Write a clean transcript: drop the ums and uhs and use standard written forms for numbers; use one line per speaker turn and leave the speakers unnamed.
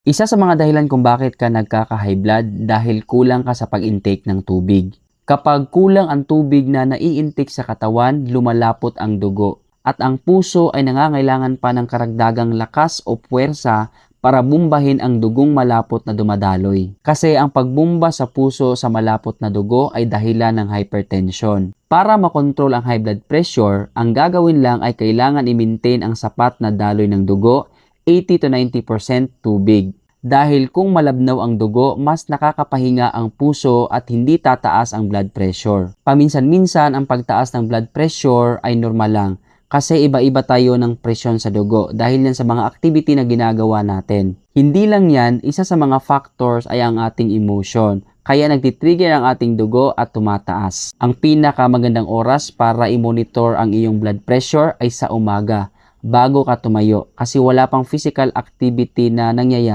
Isa sa mga dahilan kung bakit ka nagkaka-high blood dahil kulang ka sa pag-intake ng tubig. Kapag kulang ang tubig na nai-intake sa katawan, lumalapot ang dugo. At ang puso ay nangangailangan pa ng karagdagang lakas o puwersa para bumbahin ang dugong malapot na dumadaloy. Kasi ang pagbumba sa puso sa malapot na dugo ay dahilan ng hypertension. Para makontrol ang high blood pressure, ang gagawin lang ay kailangan i-maintain ang sapat na daloy ng dugo, 80 to 90% tubig. Dahil kung malabnaw ang dugo, mas nakakapahinga ang puso at hindi tataas ang blood pressure. Paminsan-minsan ang pagtaas ng blood pressure ay normal lang kasi iba-iba tayo ng presyon sa dugo dahil yan sa mga activity na ginagawa natin. Hindi lang yan, isa sa mga factors ay ang ating emotion. Kaya nagtitrigger ang ating dugo at tumataas. Ang pinakamagandang oras para i-monitor ang iyong blood pressure ay sa umaga bago ka tumayo kasi wala pang physical activity na nangyayari